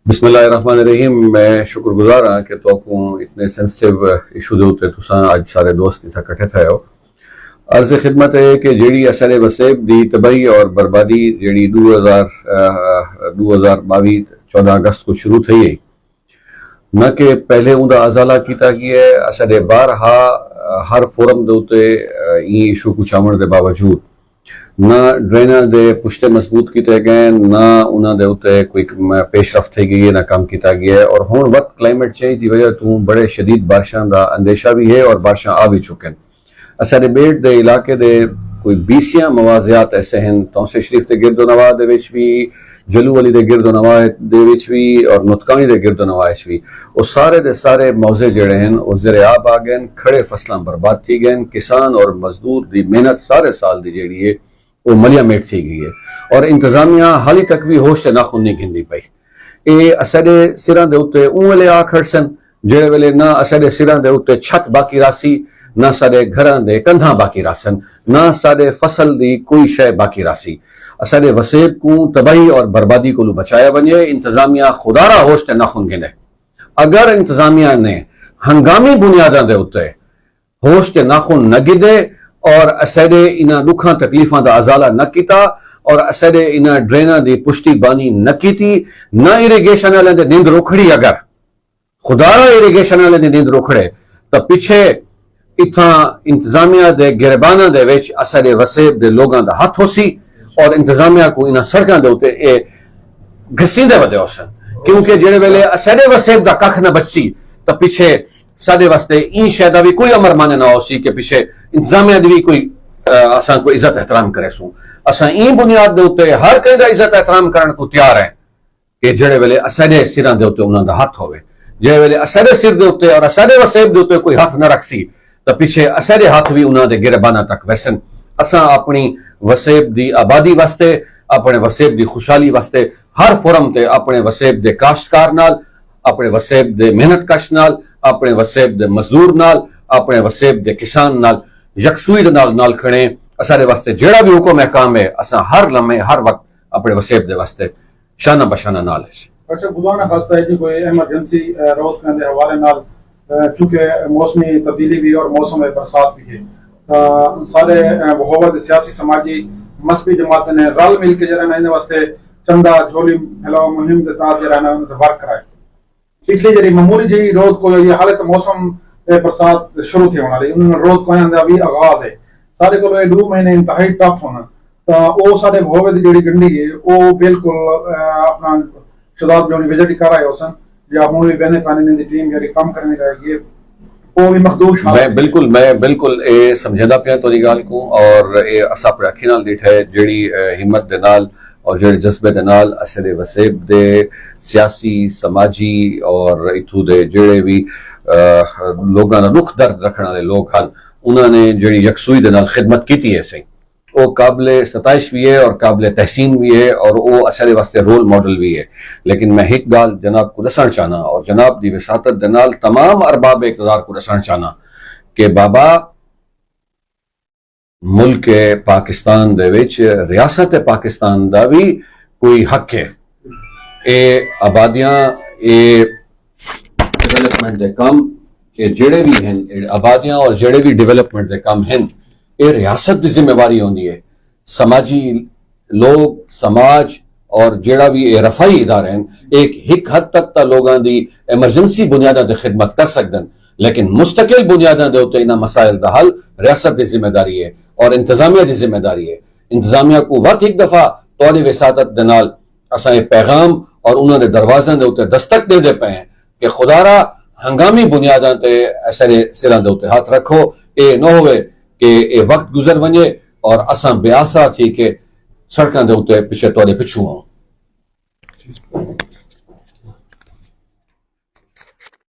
بسم اللہ الرحمن الرحیم. میں شکر گزار ہاں کہ تو اتنے سینسٹیو ایشو دے اوتے تساں اج سارے دوست اتھا کٹھے تھے ہو. عرض خدمت ہے کہ جیڑی اثر وسیب دی تباہی اور بربادی جیڑی 2022 14 اگست کو شروع تھی ہے، نہ کہ پہلے اوندا ازالہ کیتا گیا ہے. اثر بارہا ہر فورم دے اوتے این ایشو کو چاون دے باوجود نہ ڈرینر دے پشتے مضبوط کیتے گئے، نہ انہاں دے اوتے کوئی پیش رفت تھی گئی ہے، نہ کام کیتا گیا ہے. اور ہن وقت کلائمیٹ چینج دی وجہ تو بڑے شدید بارشاں دا اندیشہ بھی ہے اور بارشاں آ بھی چکے ہیں. اساڈے بیٹ دے علاقے دے کوئی 20 مواضعات ایسے ہیں، توسیع شریف دے گرد و نواح دے وچ بھی، جلو والی دے گرد و نواح دے وچ بھی اور نتکانی دے گرد و نواح وچ بھی، وہ سارے دے سارے موضع جڑے ہیں وہ زیر آب آ گئے، کھڑے فصلاں برباد تھی گئے، کسان اور مزدور دی محنت سارے سال دی جیڑی ہے وہ ملیا میٹ تھی گئی ہے. اور انتظامیہ حالی تک بھی ہوش تے ناخن نہیں گھندی پئی. اے اساڈے سراں دے اوتے اون ویلے آ کھڑسن جڑے ویلے نہ اساڈے سراں دے اوتے چھت باقی راسی، نہ ساڈے گھراں دے کندھاں باقی راسن، نہ ساڈے فصل دی کوئی شے باقی راسی. اساڈے وسیب کو تباہی اور بربادی کو بچایا ونجے. انتظامیہ خدا را ہوش تے ناخن گھندے. اگر انتظامیہ نے ہنگامی بنیاداں دے اوتے ہوش تے ناخن نہ گھندے اور اساڈے انہاں دکھاں تکلیفاں دا ازالہ نہ کیتا اور اساڈے انہاں ڈریناں دی پشتی بانی نہ کیتی، نہ ایریگیشن والے دے نیند روکھڑی، اگر خدا را ایریگیشن والے دی نیند روکھڑے تو پیچھے اتھاں انتظامیہ دے گربانہ دے وچ اساڈے وسیب دے لوگاں دا ہاتھ ہوسی اور انتظامیہ کو انہاں سڑکاں دے اوتے اے گھسیندے ودے ہوسن. کیونکہ جڑے ویلے اساڈے وسیب دا ککھ نہ بچسی تو پیچھے ساڈے واسطے این شے دا بھی کوئی امر مانے نہ ہوسی کہ پیچھے انتظامیہ دی بھی کوئی اساں کو عزت احترام کرے سوں. اساں این بنیاد دے اوتے ہر کہیں دا عزت احترام کرن کو تیار ہیں کہ جڑے ویلے اساڈے سراں دے اوتے انہاں دا ہاتھ ہوے. جڑے ویلے اساڈے سر دے اوتے اور اساڈے وسیب دے اوتے کوئی ہاتھ نہ رکھسی تو پیچھے اساڈے ہاتھ بھی انہاں دے گربانہ تک ویسن. اساں اپنی وسیب دی آبادی واسطے، اپنے وسیب دی خوشحالی واسطے ہر فورم تے اپنے وسیب دے کاشتکار نال، اپنے وسیب دے محنت کش نال، اپنے وسیب دے مزدور نال، اپنے وسیب دے کسان نال یکسوئی دے نال کھڑے. اساڈے واسطے جیڑا بھی حکم ہے کام ہے اساں ہر لمحے ہر وقت اپنے وسیب دے واسطے شانہ بشانہ نال ہے. اچھا خدانا خاصہ ہے جی کوئی ایمرجنسی روز کے حوالے نال چونکہ موسمی تبدیلی بھی اور موسم برسات بھی ہے، سارے بہت سیاسی سماجی مذہبی جماعتیں نے رل مل کے جڑا نا واسطے چندہ جھولی پھیلاؤ مہم کے تحت جڑا نا ورک کرائے. پچھلی جڑی معمولی جی روز کو یہ حالت موسم برسات شروع تھی ہونے والی انہوں نے روز کو بھی آغاز ہے سارے کو 2 مہینے انتہائی ٹف ہونا تو وہ سارے بہوے دی جڑی گنڈی ہے وہ بالکل اپنا شداد جو وزٹ کر رہے ہو سن یا عمومی بین قانونی دی ٹیم جڑی کام کرنے رہے گی وہ بھی مخدوش. میں بالکل اے سمجھدا پیا تیری گل کو اور اے اسا اپنے اکھی نال ڈیٹھے جیڑی ہمت دے نال اور جڑے جذبے دے نال اثر وسیب دے سیاسی سماجی اور اتھو دے جڑے بھی لوگاں دا دکھ درد رکھن والے لوگ ہن انہاں نے جڑی یکسوئی دے نال خدمت کیتی ہے سی وہ قابل ستائش بھی ہے اور قابل تحسین بھی ہے اور وہ اثر واسطے رول ماڈل بھی ہے. لیکن میں ایک گال جناب کو دسنا چاہنا اور جناب دی وساطت دے نال تمام ارباب اقتدار کو دسنا چاہنا کہ بابا ملک پاکستان دے وچ ریاست پاکستان دا بھی کوئی حق ہے. اے آبادیاں اے ڈیولپمنٹ دے کام اے جڑے بھی ہیں آبادیاں اور جڑے بھی ڈیولپمنٹ دے کام ہیں اے ریاست دی ذمہ داری ہوندی ہے. سماجی لوگ سماج اور جڑا بھی اے رفائی ادارے ہیں ایک حد تک تا لوگاں دی ایمرجنسی بنیاداں تے خدمت کر سکدن، لیکن مستقل بنیاداں دے اوتے انہاں مسائل دا حل ریاست دی ذمہ داری ہے اور انتظامیہ دی ذمہ داری ہے. انتظامیہ کو وقت ایک دفعہ تواڈی وساطت دے نال اساں اے پیغام اور انہاں دے دروازے دے اوتے دستک دے پئے ہیں کہ خدا را ہنگامی بنیاداں تے اثر سراں دے اوتے ہاتھ رکھو. اے نہ ہوئے کہ اے وقت گزر ونجے اور اساں بے آسرا تھی کہ سڑکاں دے اوتے پیچھے تواڈے پچھوں آؤں.